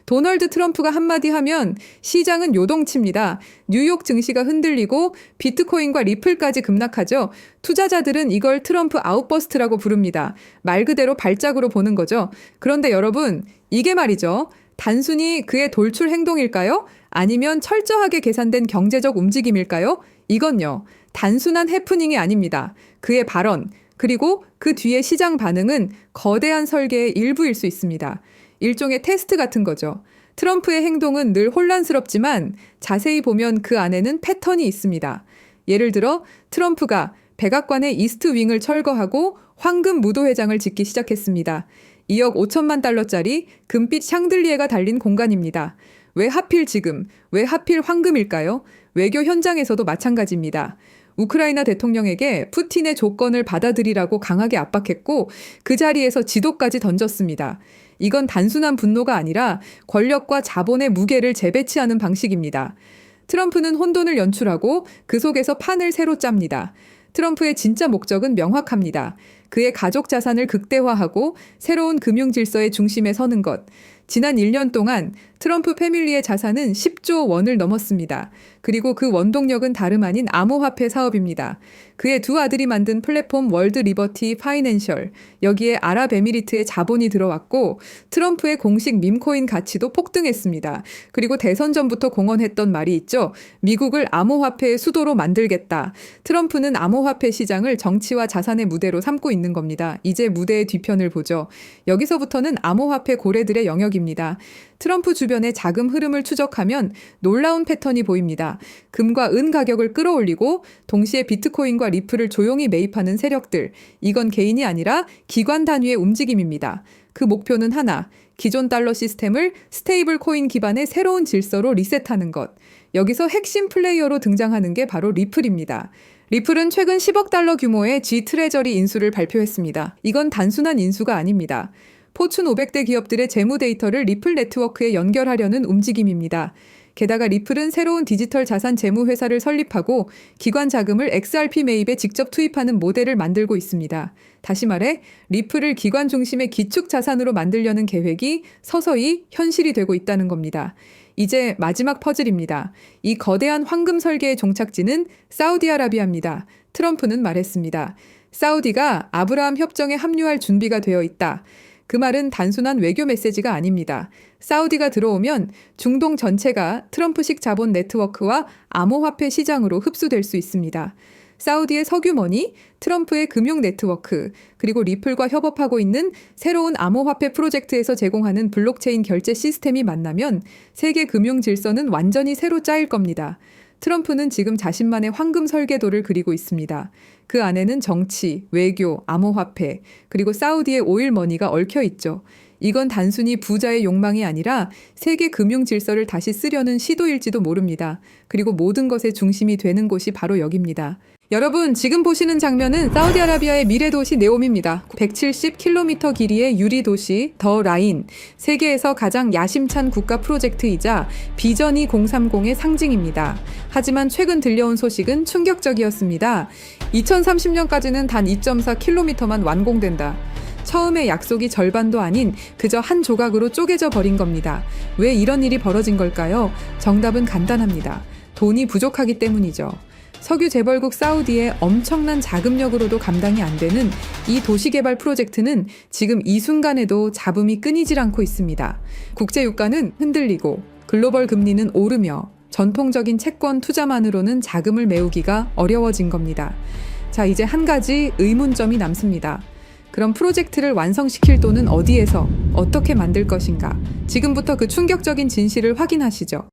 도널드 트럼프가 한마디 하면 시장은 요동칩니다. 뉴욕 증시가 흔들리고 비트코인과 리플까지 급락하죠. 투자자들은 이걸 트럼프 아웃버스트라고 부릅니다. 말 그대로 발작으로 보는 거죠. 그런데 여러분, 이게 말이죠. 단순히 그의 돌출 행동일까요? 아니면 철저하게 계산된 경제적 움직임일까요? 이건요, 단순한 해프닝이 아닙니다. 그의 발언, 그리고 그 뒤의 시장 반응은 거대한 설계의 일부일 수 있습니다. 일종의 테스트 같은 거죠. 트럼프의 행동은 늘 혼란스럽지만 자세히 보면 그 안에는 패턴이 있습니다. 예를 들어 트럼프가 백악관의 이스트 윙을 철거하고 황금 무도회장을 짓기 시작했습니다. 2억 5천만 달러짜리 금빛 샹들리에가 달린 공간입니다. 왜 하필 지금, 왜 하필 황금일까요? 외교 현장에서도 마찬가지입니다. 우크라이나 대통령에게 푸틴의 조건을 받아들이라고 강하게 압박했고 그 자리에서 지도까지 던졌습니다. 이건 단순한 분노가 아니라 권력과 자본의 무게를 재배치하는 방식입니다. 트럼프는 혼돈을 연출하고 그 속에서 판을 새로 짭니다. 트럼프의 진짜 목적은 명확합니다. 그의 가족 자산을 극대화하고 새로운 금융 질서의 중심에 서는 것. 지난 1년 동안 트럼프 패밀리의 자산은 10조 원을 넘었습니다. 그리고 그 원동력은 다름 아닌 암호화폐 사업입니다. 그의 두 아들이 만든 플랫폼 월드 리버티 파이낸셜, 여기에 아랍에미리트의 자본이 들어왔고 트럼프의 공식 밈코인 가치도 폭등했습니다. 그리고 대선 전부터 공언했던 말이 있죠. 미국을 암호화폐의 수도로 만들겠다. 트럼프는 암호화폐 시장을 정치와 자산의 무대로 삼고 있는 겁니다. 이제 무대의 뒤편을 보죠. 여기서부터는 암호화폐 고래들의 영역입니다. 트럼프 주변의 자금 흐름을 추적하면 놀라운 패턴이 보입니다. 금과 은 가격을 끌어올리고 동시에 비트코인과 리플을 조용히 매입하는 세력들. 이건 개인이 아니라 기관 단위의 움직임입니다. 그 목표는 하나, 기존 달러 시스템을 스테이블 코인 기반의 새로운 질서로 리셋하는 것. 여기서 핵심 플레이어로 등장하는 게 바로 리플입니다. 리플은 최근 10억 달러 규모의 G 트레저리 인수를 발표했습니다. 이건 단순한 인수가 아닙니다. 포춘 500대 기업들의 재무 데이터를 리플 네트워크에 연결하려는 움직임입니다. 게다가 리플은 새로운 디지털 자산 재무 회사를 설립하고 기관 자금을 XRP 매입에 직접 투입하는 모델을 만들고 있습니다. 다시 말해 리플을 기관 중심의 기축 자산으로 만들려는 계획이 서서히 현실이 되고 있다는 겁니다. 이제 마지막 퍼즐입니다. 이 거대한 황금 설계의 종착지는 사우디아라비아입니다. 트럼프는 말했습니다. 사우디가 아브라함 협정에 합류할 준비가 되어 있다. 그 말은 단순한 외교 메시지가 아닙니다. 사우디가 들어오면 중동 전체가 트럼프식 자본 네트워크와 암호화폐 시장으로 흡수될 수 있습니다. 사우디의 석유머니, 트럼프의 금융 네트워크, 그리고 리플과 협업하고 있는 새로운 암호화폐 프로젝트에서 제공하는 블록체인 결제 시스템이 만나면 세계 금융 질서는 완전히 새로 짜일 겁니다. 트럼프는 지금 자신만의 황금 설계도를 그리고 있습니다. 그 안에는 정치, 외교, 암호화폐, 그리고 사우디의 오일머니가 얽혀 있죠. 이건 단순히 부자의 욕망이 아니라 세계 금융 질서를 다시 쓰려는 시도일지도 모릅니다. 그리고 모든 것의 중심이 되는 곳이 바로 여기입니다. 여러분, 지금 보시는 장면은 사우디아라비아의 미래 도시 네옴입니다. 170km 길이의 유리 도시 더 라인, 세계에서 가장 야심찬 국가 프로젝트이자 비전 2030의 상징입니다. 하지만 최근 들려온 소식은 충격적이었습니다. 2030년까지는 단 2.4km만 완공된다. 처음의 약속이 절반도 아닌 그저 한 조각으로 쪼개져 버린 겁니다. 왜 이런 일이 벌어진 걸까요? 정답은 간단합니다. 돈이 부족하기 때문이죠. 석유 재벌국 사우디의 엄청난 자금력으로도 감당이 안 되는 이 도시개발 프로젝트는 지금 이 순간에도 잡음이 끊이질 않고 있습니다. 국제유가는 흔들리고 글로벌 금리는 오르며 전통적인 채권 투자만으로는 자금을 메우기가 어려워진 겁니다. 자, 이제 한 가지 의문점이 남습니다. 그럼 프로젝트를 완성시킬 돈은 어디에서 어떻게 만들 것인가? 지금부터 그 충격적인 진실을 확인하시죠.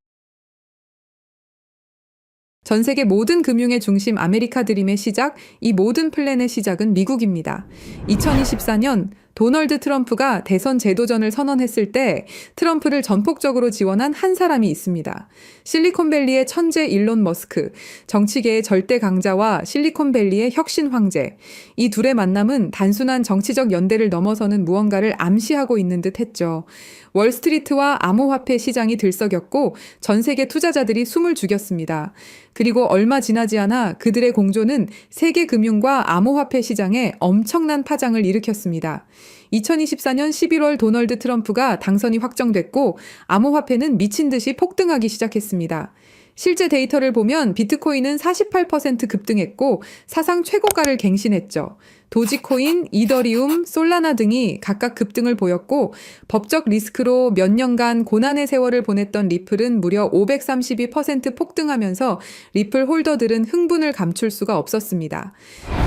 전 세계 모든 금융의 중심 아메리카 드림의 시작, 이 모든 플랜의 시작은 미국입니다. 2024년 도널드 트럼프가 대선 재도전을 선언했을 때 트럼프를 전폭적으로 지원한 한 사람이 있습니다. 실리콘밸리의 천재 일론 머스크, 정치계의 절대 강자와 실리콘밸리의 혁신 황제. 이 둘의 만남은 단순한 정치적 연대를 넘어서는 무언가를 암시하고 있는 듯 했죠. 월스트리트와 암호화폐 시장이 들썩였고 전 세계 투자자들이 숨을 죽였습니다. 그리고 얼마 지나지 않아 그들의 공조는 세계 금융과 암호화폐 시장에 엄청난 파장을 일으켰습니다. 2024년 11월 도널드 트럼프가 당선이 확정됐고 암호화폐는 미친 듯이 폭등하기 시작했습니다. 실제 데이터를 보면 비트코인은 48% 급등했고 사상 최고가를 갱신했죠. 도지코인, 이더리움, 솔라나 등이 각각 급등을 보였고 법적 리스크로 몇 년간 고난의 세월을 보냈던 리플은 무려 532% 폭등하면서 리플 홀더들은 흥분을 감출 수가 없었습니다.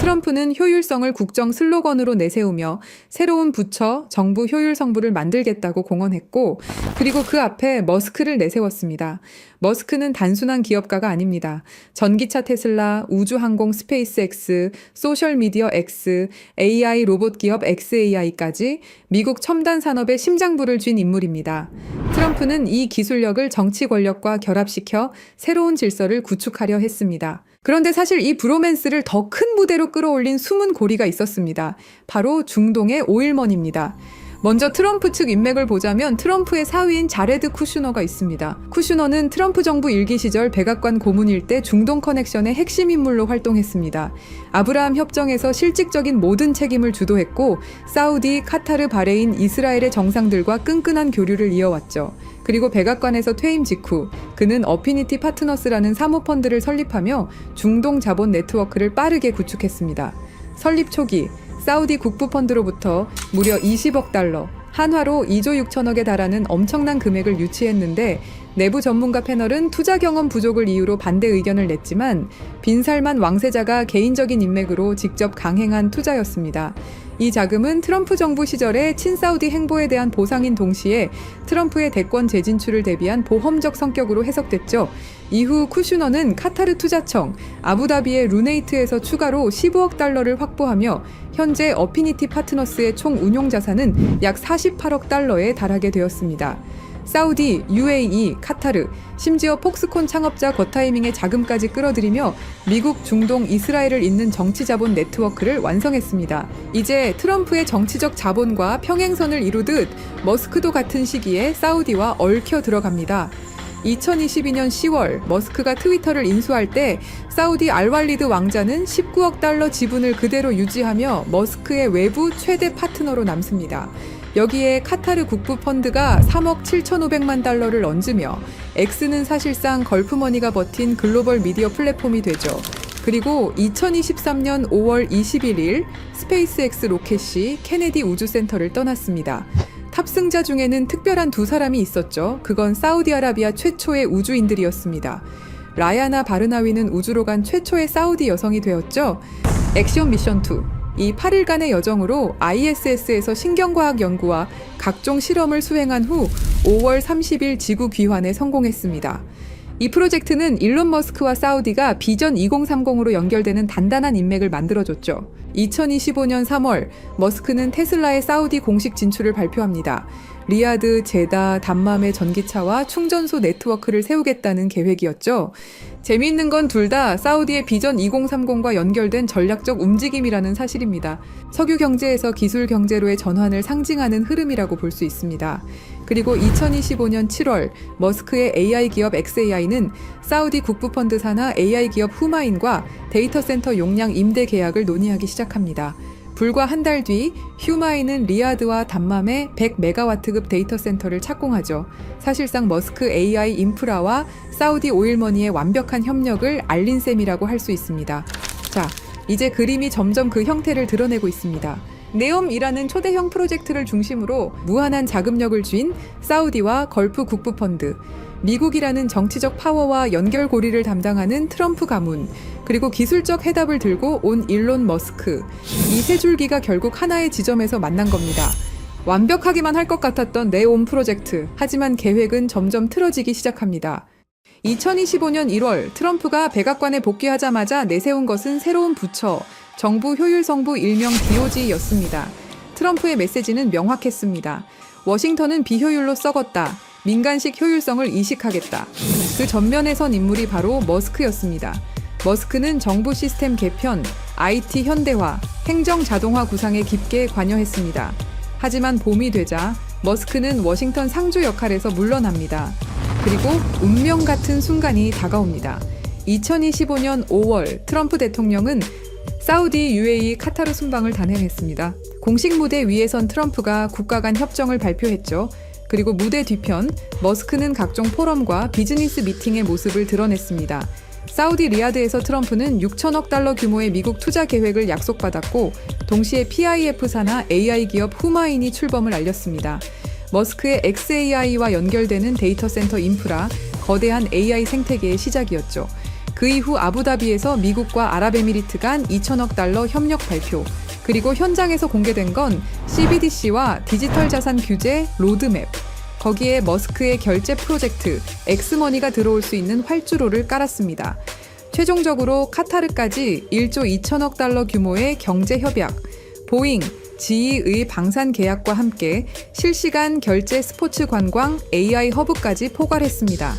트럼프는 효율성을 국정 슬로건으로 내세우며 새로운 부처, 정부 효율 성부를 만들겠다고 공언했고 그리고 그 앞에 머스크를 내세웠습니다. 머스크는 단순한 기업가가 아닙니다. 전기차 테슬라, 우주항공 스페이스X, 소셜미디어 X, AI 로봇 기업 xAI까지 미국 첨단 산업의 심장부를 쥔 인물입니다. 트럼프는 이 기술력을 정치 권력과 결합시켜 새로운 질서를 구축하려 했습니다. 그런데 사실 이 브로맨스를 더 큰 무대로 끌어올린 숨은 고리가 있었습니다. 바로 중동의 오일먼입니다. 먼저 트럼프 측 인맥을 보자면 트럼프의 사위인 자레드 쿠슈너가 있습니다. 쿠슈너는 트럼프 정부 일기 시절 백악관 고문일 때 중동 커넥션의 핵심 인물로 활동했습니다. 아브라함 협정에서 실질적인 모든 책임을 주도했고 사우디, 카타르, 바레인, 이스라엘의 정상들과 끈끈한 교류를 이어왔죠. 그리고 백악관에서 퇴임 직후 그는 어피니티 파트너스라는 사모펀드를 설립하며 중동 자본 네트워크를 빠르게 구축했습니다. 설립 초기 사우디 국부펀드로부터 무려 20억 달러, 한화로 2조 6천억에 달하는 엄청난 금액을 유치했는데 내부 전문가 패널은 투자 경험 부족을 이유로 반대 의견을 냈지만 빈살만 왕세자가 개인적인 인맥으로 직접 강행한 투자였습니다. 이 자금은 트럼프 정부 시절의 친사우디 행보에 대한 보상인 동시에 트럼프의 대권 재진출을 대비한 보험적 성격으로 해석됐죠. 이후 쿠슈너는 카타르 투자청, 아부다비의 루네이트에서 추가로 15억 달러를 확보하며 현재 어피니티 파트너스의 총 운용 자산은 약 48억 달러에 달하게 되었습니다. 사우디, UAE, 카타르, 심지어 폭스콘 창업자 거타이밍의 자금까지 끌어들이며 미국, 중동, 이스라엘을 잇는 정치 자본 네트워크를 완성했습니다. 이제 트럼프의 정치적 자본과 평행선을 이루듯 머스크도 같은 시기에 사우디와 얽혀 들어갑니다. 2022년 10월 머스크가 트위터를 인수할 때 사우디 알왈리드 왕자는 19억 달러 지분을 그대로 유지하며 머스크의 외부 최대 파트너로 남습니다. 여기에 카타르 국부펀드가 3억 7,500만 달러를 얹으며 X는 사실상 걸프머니가 버틴 글로벌 미디어 플랫폼이 되죠. 그리고 2023년 5월 21일 스페이스X 로켓이 케네디 우주센터를 떠났습니다. 탑승자 중에는 특별한 두 사람이 있었죠. 그건 사우디아라비아 최초의 우주인들이었습니다. 라야나 바르나위는 우주로 간 최초의 사우디 여성이 되었죠. 액션 미션 2. 이 8일간의 여정으로 ISS에서 신경과학 연구와 각종 실험을 수행한 후 5월 30일 지구 귀환에 성공했습니다. 이 프로젝트는 일론 머스크와 사우디가 비전 2030으로 연결되는 단단한 인맥을 만들어줬죠. 2025년 3월 머스크는 테슬라의 사우디 공식 진출을 발표합니다. 리야드, 제다, 담맘의 전기차와 충전소 네트워크를 세우겠다는 계획이었죠. 재미있는 건 둘 다 사우디의 비전 2030과 연결된 전략적 움직임이라는 사실입니다. 석유 경제에서 기술 경제로의 전환을 상징하는 흐름이라고 볼 수 있습니다. 그리고 2025년 7월 머스크의 AI 기업 xAI는 사우디 국부펀드 산하 AI 기업 후마인과 데이터 센터 용량 임대 계약을 논의하기 시작합니다. 불과 한 달 뒤 휴마인은 리야드와 담맘에 100메가와트급 데이터 센터를 착공하죠. 사실상 머스크 AI 인프라와 사우디 오일머니의 완벽한 협력을 알린 셈이라고 할 수 있습니다. 자, 이제 그림이 점점 그 형태를 드러내고 있습니다. 네옴이라는 초대형 프로젝트를 중심으로 무한한 자금력을 쥔 사우디와 걸프 국부펀드, 미국이라는 정치적 파워와 연결고리를 담당하는 트럼프 가문, 그리고 기술적 해답을 들고 온 일론 머스크, 이 세 줄기가 결국 하나의 지점에서 만난 겁니다. 완벽하기만 할 것 같았던 네옴 프로젝트, 하지만 계획은 점점 틀어지기 시작합니다. 2025년 1월 트럼프가 백악관에 복귀하자마자 내세운 것은 새로운 부처, 정부 효율성부 일명 DOG였습니다. 트럼프의 메시지는 명확했습니다. 워싱턴은 비효율로 썩었다. 민간식 효율성을 이식하겠다. 그 전면에 선 인물이 바로 머스크였습니다. 머스크는 정부 시스템 개편, IT 현대화, 행정 자동화 구상에 깊게 관여했습니다. 하지만 봄이 되자 머스크는 워싱턴 상주 역할에서 물러납니다. 그리고 운명 같은 순간이 다가옵니다. 2025년 5월 트럼프 대통령은 사우디, UAE, 카타르 순방을 단행했습니다. 공식 무대 위에선 트럼프가 국가 간 협정을 발표했죠. 그리고 무대 뒤편, 머스크는 각종 포럼과 비즈니스 미팅의 모습을 드러냈습니다. 사우디 리야드에서 트럼프는 6천억 달러 규모의 미국 투자 계획을 약속받았고 동시에 PIF 산하 AI 기업 후마인이 출범을 알렸습니다. 머스크의 XAI와 연결되는 데이터 센터 인프라, 거대한 AI 생태계의 시작이었죠. 그 이후 아부다비에서 미국과 아랍에미리트 간 2천억 달러 협력 발표, 그리고 현장에서 공개된 건 CBDC와 디지털 자산 규제 로드맵, 거기에 머스크의 결제 프로젝트 엑스머니가 들어올 수 있는 활주로를 깔았습니다. 최종적으로 카타르까지 1조 2천억 달러 규모의 경제 협약, 보잉, GE의 방산 계약과 함께 실시간 결제 스포츠 관광 AI 허브까지 포괄했습니다.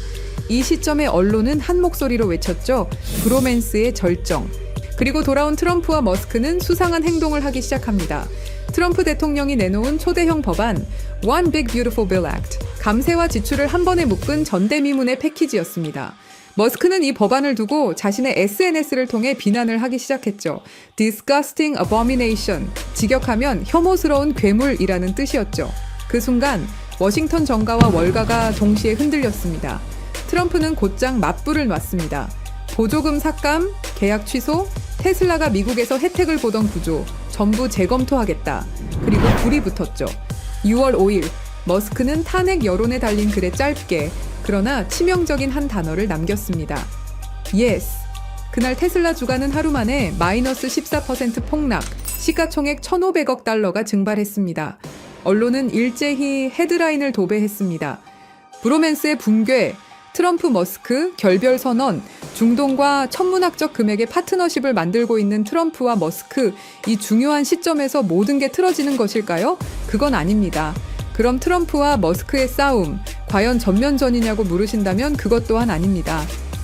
이 시점에 언론은 한 목소리로 외쳤죠. 브로맨스의 절정. 그리고 돌아온 트럼프와 머스크는 수상한 행동을 하기 시작합니다. 트럼프 대통령이 내놓은 초대형 법안 One Big Beautiful Bill Act, 감세와 지출을 한 번에 묶은 전대미문의 패키지였습니다. 머스크는 이 법안을 두고 자신의 SNS를 통해 비난을 하기 시작했죠. Disgusting abomination, 직역하면 혐오스러운 괴물이라는 뜻이었죠. 그 순간 워싱턴 정가와 월가가 동시에 흔들렸습니다. 트럼프는 곧장 맞불을 놨습니다. 보조금 삭감, 계약 취소, 테슬라가 미국에서 혜택을 보던 구조 전부 재검토하겠다. 그리고 불이 붙었죠. 6월 5일 머스크는 탄핵 여론에 달린 글에 짧게 그러나 치명적인 한 단어를 남겼습니다. Yes. 그날 테슬라 주가는 하루 만에 마이너스 14% 폭락, 시가총액 1,500억 달러가 증발했습니다. 언론은 일제히 헤드라인을 도배했습니다. 브로맨스의 붕괴, 트럼프 머스크 결별 선언, 중동과 천문학적 금액의 파트너십을 만들고 있는 트럼프와 머스크, 이 중요한 시점에서 모든 게 틀어지는 것일까요? 그건 아닙니다. 그럼 트럼프와 머스크의 싸움, 과연 전면전이냐고 물으신다면 그것 또한 아닙니다.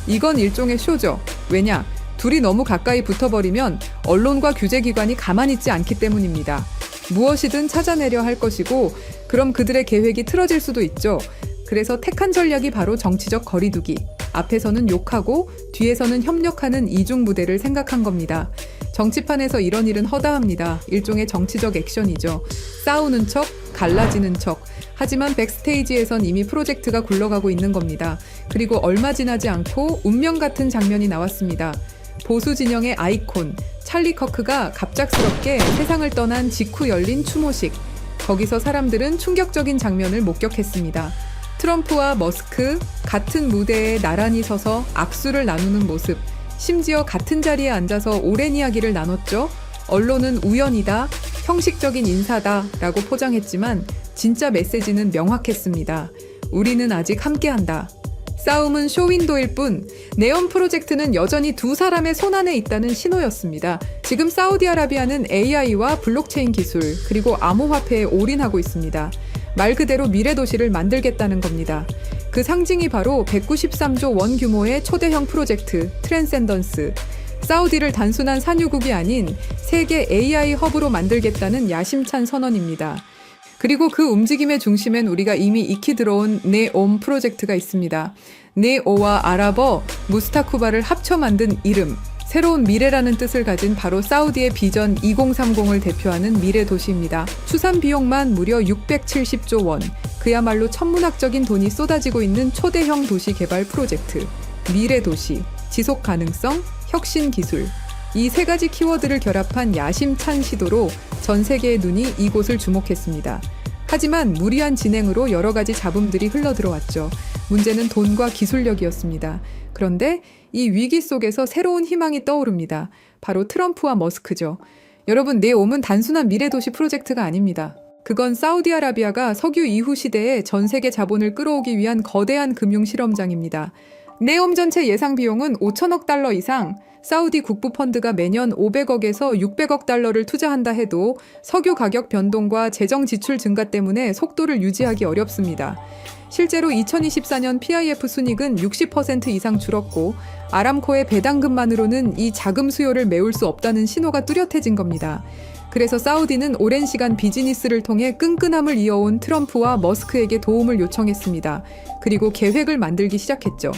이건 일종의 쇼죠. 왜냐? 둘이 너무 가까이 붙어버리면 언론과 규제기관이 가만히 있지 않기 때문입니다. 무엇이든 찾아내려 할 것이고, 그럼 그들의 계획이 틀어질 수도 있죠. 그래서 택한 전략이 바로 정치적 거리두기. 앞에서는 욕하고 뒤에서는 협력하는 이중무대를 생각한 겁니다. 정치판에서 이런 일은 허다합니다. 일종의 정치적 액션이죠. 싸우는 척, 갈라지는 척. 하지만 백스테이지에선 이미 프로젝트가 굴러가고 있는 겁니다. 그리고 얼마 지나지 않고 운명 같은 장면이 나왔습니다. 보수 진영의 아이콘, 찰리 커크가 갑작스럽게 세상을 떠난 직후 열린 추모식. 거기서 사람들은 충격적인 장면을 목격했습니다. 트럼프와 머스크 같은 무대에 나란히 서서 악수를 나누는 모습, 심지어 같은 자리에 앉아서 오랜 이야기를 나눴죠. 언론은 우연이다, 형식적인 인사다 라고 포장했지만 진짜 메시지는 명확했습니다. 우리는 아직 함께한다. 싸움은 쇼윈도일 뿐 네온 프로젝트는 여전히 두 사람의 손안에 있다는 신호였습니다. 지금 사우디아라비아는 AI와 블록체인 기술 그리고 암호화폐에 올인하고 있습니다. 말 그대로 미래 도시를 만들겠다는 겁니다. 그 상징이 바로 193조 원 규모의 초대형 프로젝트 트랜센던스. 사우디를 단순한 산유국이 아닌 세계 AI 허브로 만들겠다는 야심찬 선언입니다. 그리고 그 움직임의 중심엔 우리가 이미 익히 들어온 네옴 프로젝트가 있습니다. 네오와 아랍어 무스타쿠바를 합쳐 만든 이름, 새로운 미래라는 뜻을 가진 바로 사우디의 비전 2030을 대표하는 미래 도시입니다. 추산 비용만 무려 670조 원, 그야말로 천문학적인 돈이 쏟아지고 있는 초대형 도시 개발 프로젝트. 미래 도시, 지속 가능성, 혁신 기술. 이 세 가지 키워드를 결합한 야심찬 시도로 전 세계의 눈이 이곳을 주목했습니다. 하지만 무리한 진행으로 여러 가지 잡음들이 흘러들어왔죠. 문제는 돈과 기술력이었습니다. 그런데 이 위기 속에서 새로운 희망이 떠오릅니다. 바로 트럼프와 머스크죠. 여러분, 네옴은 단순한 미래도시 프로젝트가 아닙니다. 그건 사우디아라비아가 석유 이후 시대에 전 세계 자본을 끌어오기 위한 거대한 금융 실험장입니다. 네옴 전체 예상 비용은 5천억 달러 이상, 사우디 국부 펀드가 매년 500억에서 600억 달러를 투자한다 해도 석유 가격 변동과 재정 지출 증가 때문에 속도를 유지하기 어렵습니다. 실제로 2024년 PIF 순이익은 60% 이상 줄었고 아람코의 배당금만으로는 이 자금 수요를 메울 수 없다는 신호가 뚜렷해진 겁니다. 그래서 사우디는 오랜 시간 비즈니스를 통해 끈끈함을 이어온 트럼프와 머스크에게 도움을 요청했습니다. 그리고 계획을 만들기 시작했죠.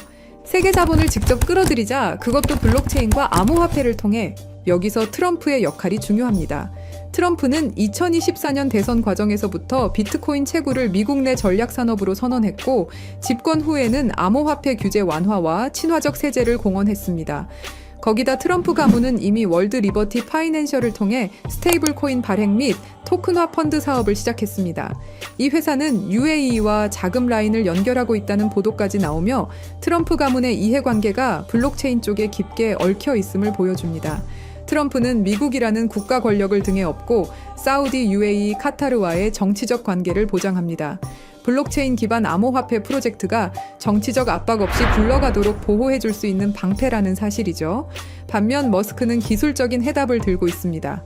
세계 자본을 직접 끌어들이자 그것도 블록체인과 암호화폐를 통해 여기서 트럼프의 역할이 중요합니다. 트럼프는 2024년 대선 과정에서부터 비트코인 채굴을 미국 내 전략 산업으로 선언했고 집권 후에는 암호화폐 규제 완화와 친화적 세제를 공언했습니다. 거기다 트럼프 가문은 이미 월드 리버티 파이낸셜을 통해 스테이블 코인 발행 및 토큰화 펀드 사업을 시작했습니다. 이 회사는 UAE와 자금 라인을 연결하고 있다는 보도까지 나오며 트럼프 가문의 이해관계가 블록체인 쪽에 깊게 얽혀 있음을 보여줍니다. 트럼프는 미국이라는 국가 권력을 등에 업고 사우디, UAE, 카타르와의 정치적 관계를 보장합니다. 블록체인 기반 암호화폐 프로젝트가 정치적 압박 없이 굴러가도록 보호해줄 수 있는 방패라는 사실이죠. 반면 머스크는 기술적인 해답을 들고 있습니다.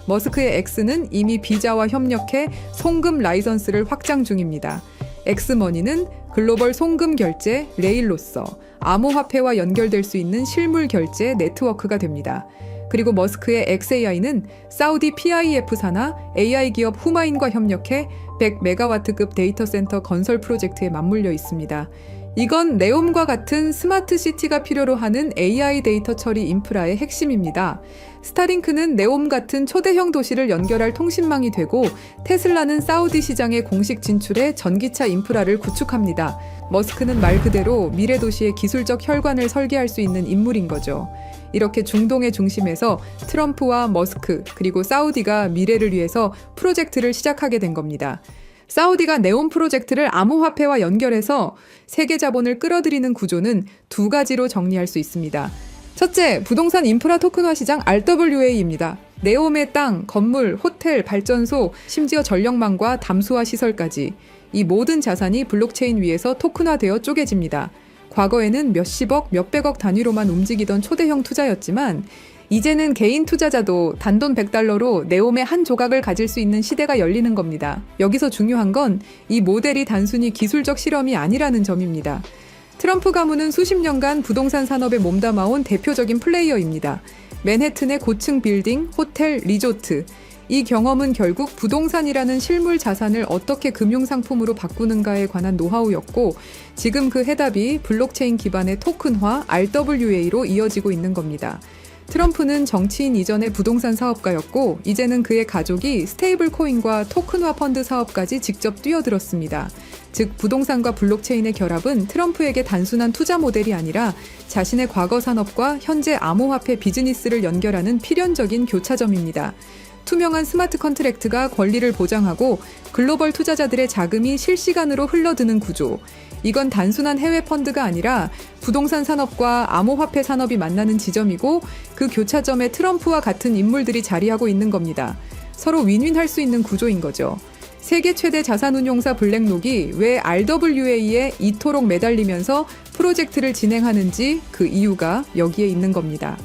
머스크의 X는 이미 비자와 협력해 송금 라이선스를 확장 중입니다. 엑스머니는 글로벌 송금 결제 레일로서 암호화폐와 연결될 수 있는 실물 결제 네트워크가 됩니다. 그리고 머스크의 XAI는 사우디 PIF 산하 AI 기업 후마인과 협력해 100메가와트급 데이터 센터 건설 프로젝트에 맞물려 있습니다. 이건 네옴과 같은 스마트 시티가 필요로 하는 AI 데이터 처리 인프라의 핵심입니다. 스타링크는 네옴 같은 초대형 도시를 연결할 통신망이 되고 테슬라는 사우디 시장의 공식 진출에 전기차 인프라를 구축합니다. 머스크는 말 그대로 미래 도시의 기술적 혈관을 설계할 수 있는 인물인 거죠. 이렇게 중동의 중심에서 트럼프와 머스크 그리고 사우디가 미래를 위해서 프로젝트를 시작하게 된 겁니다. 사우디가 네온 프로젝트를 암호화폐와 연결해서 세계 자본을 끌어들이는 구조는 두 가지로 정리할 수 있습니다. 첫째, 부동산 인프라 토큰화 시장 RWA입니다. 네옴의 땅, 건물, 호텔, 발전소, 심지어 전력망과 담수화 시설까지 이 모든 자산이 블록체인 위에서 토큰화되어 쪼개집니다. 과거에는 몇십억, 몇백억 단위로만 움직이던 초대형 투자였지만 이제는 개인 투자자도 단돈 $100로 네옴의 한 조각을 가질 수 있는 시대가 열리는 겁니다. 여기서 중요한 건 이 모델이 단순히 기술적 실험이 아니라는 점입니다. 트럼프 가문은 수십 년간 부동산 산업에 몸담아온 대표적인 플레이어입니다. 맨해튼의 고층 빌딩, 호텔, 리조트. 이 경험은 결국 부동산이라는 실물 자산을 어떻게 금융상품으로 바꾸는가에 관한 노하우였고 지금 그 해답이 블록체인 기반의 토큰화 RWA로 이어지고 있는 겁니다. 트럼프는 정치인 이전의 부동산 사업가였고 이제는 그의 가족이 스테이블 코인과 토큰화 펀드 사업까지 직접 뛰어들었습니다. 즉 부동산과 블록체인의 결합은 트럼프에게 단순한 투자 모델이 아니라 자신의 과거 산업과 현재 암호화폐 비즈니스를 연결하는 필연적인 교차점입니다. 투명한 스마트 컨트랙트가 권리를 보장하고 글로벌 투자자들의 자금이 실시간으로 흘러드는 구조. 이건 단순한 해외 펀드가 아니라 부동산 산업과 암호화폐 산업이 만나는 지점이고 그 교차점에 트럼프와 같은 인물들이 자리하고 있는 겁니다. 서로 윈윈할 수 있는 구조인 거죠. 세계 최대 자산운용사 블랙록이 왜 RWA에 이토록 매달리면서 프로젝트를 진행하는지 그 이유가 여기에 있는 겁니다.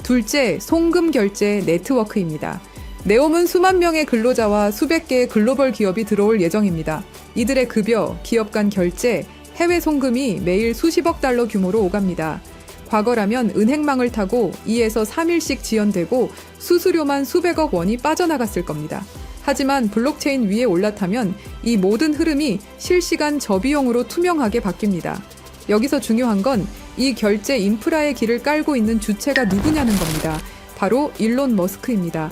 둘째, 송금 결제 네트워크입니다. 네옴은 수만 명의 근로자와 수백 개의 글로벌 기업이 들어올 예정입니다. 이들의 급여, 기업 간 결제, 해외 송금이 매일 수십억 달러 규모로 오갑니다. 과거라면 은행망을 타고 2에서 3일씩 지연되고 수수료만 수백억 원이 빠져나갔을 겁니다. 하지만 블록체인 위에 올라타면 이 모든 흐름이 실시간 저비용으로 투명하게 바뀝니다. 여기서 중요한 건 이 결제 인프라의 길을 깔고 있는 주체가 누구냐는 겁니다. 바로 일론 머스크입니다.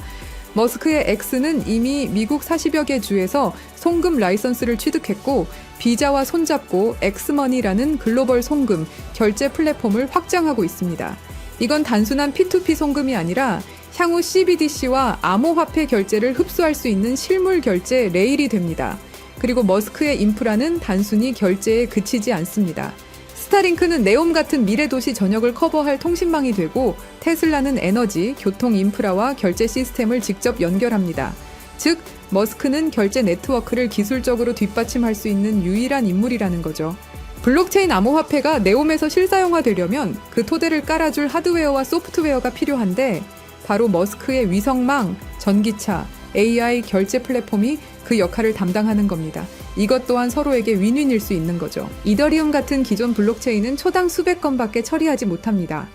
머스크의 X는 이미 미국 40여 개 주에서 송금 라이선스를 취득했고 비자와 손잡고 엑스머니라는 글로벌 송금, 결제 플랫폼을 확장하고 있습니다. 이건 단순한 P2P 송금이 아니라 향후 CBDC와 암호화폐 결제를 흡수할 수 있는 실물 결제 레일이 됩니다. 그리고 머스크의 인프라는 단순히 결제에 그치지 않습니다. 스타링크는 네옴 같은 미래 도시 전역을 커버할 통신망이 되고 테슬라는 에너지, 교통 인프라와 결제 시스템을 직접 연결합니다. 즉, 머스크는 결제 네트워크를 기술적으로 뒷받침할 수 있는 유일한 인물이라는 거죠. 블록체인 암호화폐가 네옴에서 실사용화되려면 그 토대를 깔아줄 하드웨어와 소프트웨어가 필요한데 바로 머스크의 위성망, 전기차, AI 결제 플랫폼이 그 역할을 담당하는 겁니다. 이것 또한 서로에게 윈윈일 수 있는 거죠. 이더리움 같은 기존 블록체인은 초당 수백 건밖에 처리하지 못합니다.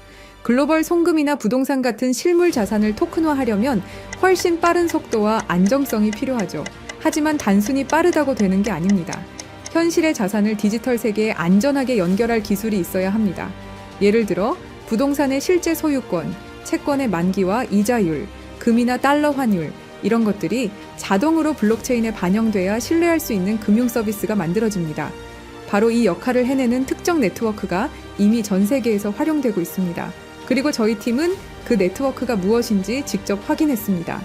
글로벌 송금이나 부동산 같은 실물 자산을 토큰화하려면 훨씬 빠른 속도와 안정성이 필요하죠. 하지만 단순히 빠르다고 되는 게 아닙니다. 현실의 자산을 디지털 세계에 안전하게 연결할 기술이 있어야 합니다. 예를 들어 부동산의 실제 소유권, 채권의 만기와 이자율, 금이나 달러 환율, 이런 것들이 자동으로 블록체인에 반영돼야 신뢰할 수 있는 금융 서비스가 만들어집니다. 바로 이 역할을 해내는 특정 네트워크가 이미 전 세계에서 활용되고 있습니다. 그리고 저희 팀은 그 네트워크가 무엇인지 직접 확인했습니다.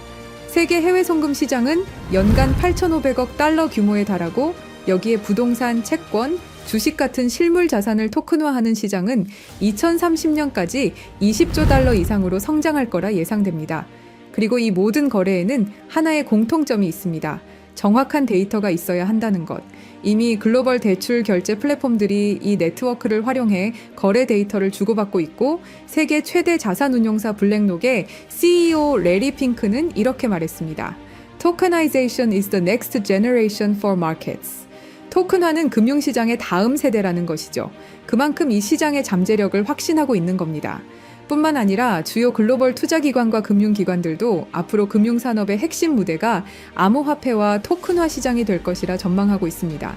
세계 해외 송금 시장은 연간 8,500억 달러 규모에 달하고 여기에 부동산, 채권, 주식 같은 실물 자산을 토큰화하는 시장은 2030년까지 20조 달러 이상으로 성장할 거라 예상됩니다. 그리고 이 모든 거래에는 하나의 공통점이 있습니다. 정확한 데이터가 있어야 한다는 것. 이미 글로벌 대출 결제 플랫폼들이 이 네트워크를 활용해 거래 데이터를 주고받고 있고 세계 최대 자산운용사 블랙록의 CEO 레리 핑크는 이렇게 말했습니다. Tokenization is the next generation for markets. 토큰화는 금융시장의 다음 세대라는 것이죠. 그만큼 이 시장의 잠재력을 확신하고 있는 겁니다. 뿐만 아니라 주요 글로벌 투자기관과 금융기관들도 앞으로 금융산업의 핵심 무대가 암호화폐와 토큰화 시장이 될 것이라 전망하고 있습니다.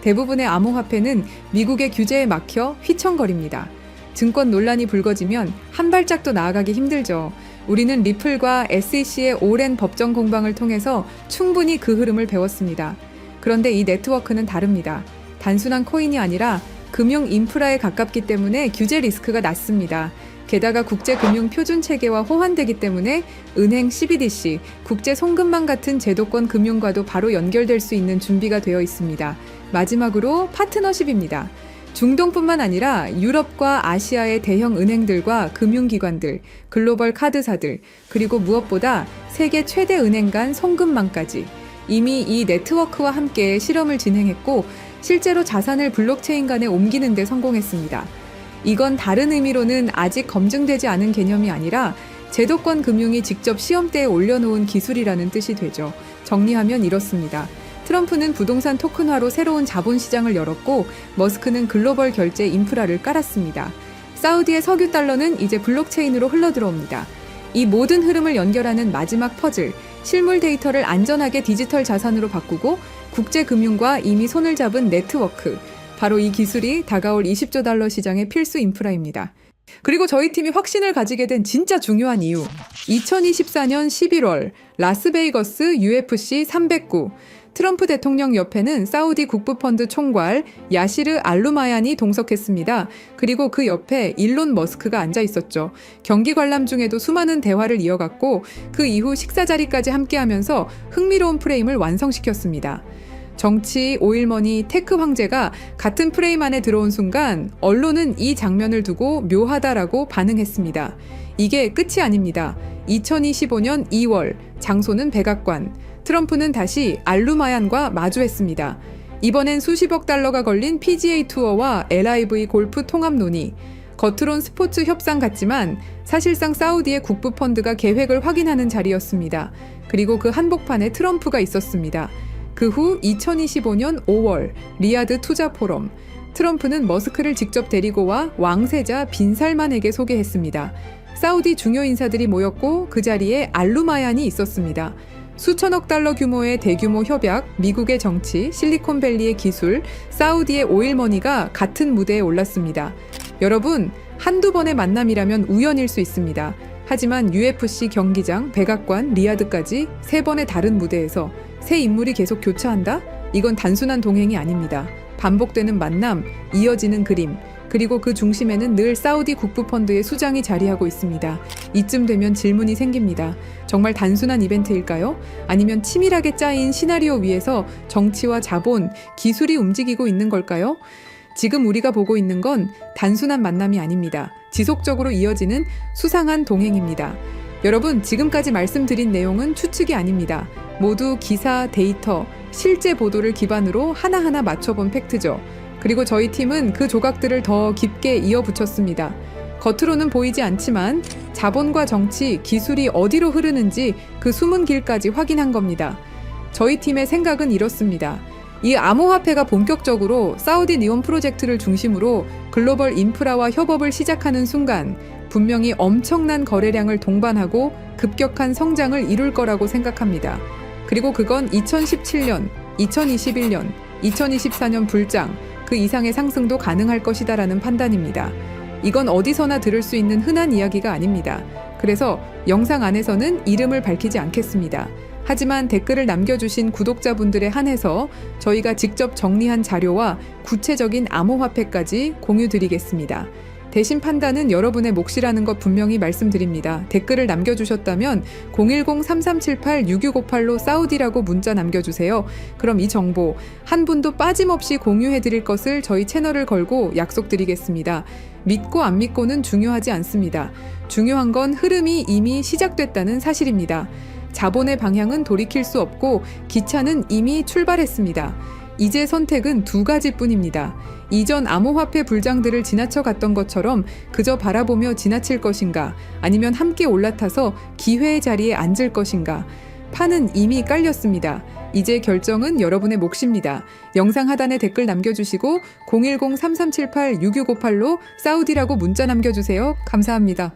대부분의 암호화폐는 미국의 규제에 막혀 휘청거립니다. 증권 논란이 불거지면 한 발짝도 나아가기 힘들죠. 우리는 리플과 SEC의 오랜 법정 공방을 통해서 충분히 그 흐름을 배웠습니다. 그런데 이 네트워크는 다릅니다. 단순한 코인이 아니라 금융 인프라에 가깝기 때문에 규제 리스크가 낮습니다. 게다가 국제금융표준체계와 호환되기 때문에 은행 CBDC, 국제송금망 같은 제도권 금융과도 바로 연결될 수 있는 준비가 되어 있습니다. 마지막으로 파트너십입니다. 중동뿐만 아니라 유럽과 아시아의 대형 은행들과 금융기관들, 글로벌 카드사들, 그리고 무엇보다 세계 최대 은행 간 송금망까지 이미 이 네트워크와 함께 실험을 진행했고 실제로 자산을 블록체인 간에 옮기는 데 성공했습니다. 이건 다른 의미로는 아직 검증되지 않은 개념이 아니라 제도권 금융이 직접 시험대에 올려놓은 기술이라는 뜻이 되죠. 정리하면 이렇습니다. 트럼프는 부동산 토큰화로 새로운 자본시장을 열었고 머스크는 글로벌 결제 인프라를 깔았습니다. 사우디의 석유 달러는 이제 블록체인으로 흘러들어옵니다. 이 모든 흐름을 연결하는 마지막 퍼즐, 실물 데이터를 안전하게 디지털 자산으로 바꾸고 국제금융과 이미 손을 잡은 네트워크, 바로 이 기술이 다가올 20조 달러 시장의 필수 인프라입니다. 그리고 저희 팀이 확신을 가지게 된 진짜 중요한 이유. 2024년 11월 라스베이거스 UFC 309 트럼프 대통령 옆에는 사우디 국부펀드 총괄 야시르 알루마얀이 동석했습니다. 그리고 그 옆에 일론 머스크가 앉아 있었죠. 경기 관람 중에도 수많은 대화를 이어갔고 그 이후 식사 자리까지 함께하면서 흥미로운 프레임을 완성시켰습니다. 정치, 오일머니, 테크 황제가 같은 프레임 안에 들어온 순간 언론은 이 장면을 두고 묘하다라고 반응했습니다. 이게 끝이 아닙니다. 2025년 2월, 장소는 백악관. 트럼프는 다시 알루마얀과 마주했습니다. 이번엔 수십억 달러가 걸린 PGA 투어와 LIV 골프 통합 논의. 겉으론 스포츠 협상 같지만 사실상 사우디의 국부펀드가 계획을 확인하는 자리였습니다. 그리고 그 한복판에 트럼프가 있었습니다. 그 후 2025년 5월 리야드 투자 포럼. 트럼프는 머스크를 직접 데리고 와 왕세자 빈 살만에게 소개했습니다. 사우디 중요 인사들이 모였고 그 자리에 알루마얀이 있었습니다. 수천억 달러 규모의 대규모 협약, 미국의 정치, 실리콘밸리의 기술, 사우디의 오일머니가 같은 무대에 올랐습니다. 여러분, 한두 번의 만남이라면 우연일 수 있습니다. 하지만 UFC 경기장, 백악관, 리야드까지 3번의 다른 무대에서 새 인물이 계속 교차한다? 이건 단순한 동행이 아닙니다. 반복되는 만남, 이어지는 그림, 그리고 그 중심에는 늘 사우디 국부펀드의 수장이 자리하고 있습니다. 이쯤 되면 질문이 생깁니다. 정말 단순한 이벤트일까요? 아니면 치밀하게 짜인 시나리오 위에서 정치와 자본, 기술이 움직이고 있는 걸까요? 지금 우리가 보고 있는 건 단순한 만남이 아닙니다. 지속적으로 이어지는 수상한 동행입니다. 여러분, 지금까지 말씀드린 내용은 추측이 아닙니다. 모두 기사, 데이터, 실제 보도를 기반으로 하나하나 맞춰본 팩트죠. 그리고 저희 팀은 그 조각들을 더 깊게 이어붙였습니다. 겉으로는 보이지 않지만 자본과 정치, 기술이 어디로 흐르는지 그 숨은 길까지 확인한 겁니다. 저희 팀의 생각은 이렇습니다. 이 암호화폐가 본격적으로 사우디 니온 프로젝트를 중심으로 글로벌 인프라와 협업을 시작하는 순간 분명히 엄청난 거래량을 동반하고 급격한 성장을 이룰 거라고 생각합니다. 그리고 그건 2017년, 2021년, 2024년 불장, 그 이상의 상승도 가능할 것이다라는 판단입니다. 이건 어디서나 들을 수 있는 흔한 이야기가 아닙니다. 그래서 영상 안에서는 이름을 밝히지 않겠습니다. 하지만 댓글을 남겨주신 구독자분들에 한해서 저희가 직접 정리한 자료와 구체적인 암호화폐까지 공유드리겠습니다. 대신 판단은 여러분의 몫이라는 것 분명히 말씀드립니다. 댓글을 남겨주셨다면 010-3378-6658로 사우디라고 문자 남겨주세요. 그럼 이 정보 한 분도 빠짐없이 공유해드릴 것을 저희 채널을 걸고 약속드리겠습니다. 믿고 안 믿고는 중요하지 않습니다. 중요한 건 흐름이 이미 시작됐다는 사실입니다. 자본의 방향은 돌이킬 수 없고 기차는 이미 출발했습니다. 이제 선택은 두 가지뿐입니다. 이전 암호화폐 불장들을 지나쳐 갔던 것처럼 그저 바라보며 지나칠 것인가, 아니면 함께 올라타서 기회의 자리에 앉을 것인가. 판은 이미 깔렸습니다. 이제 결정은 여러분의 몫입니다. 영상 하단에 댓글 남겨주시고 010-3378-6658로 사우디라고 문자 남겨주세요. 감사합니다.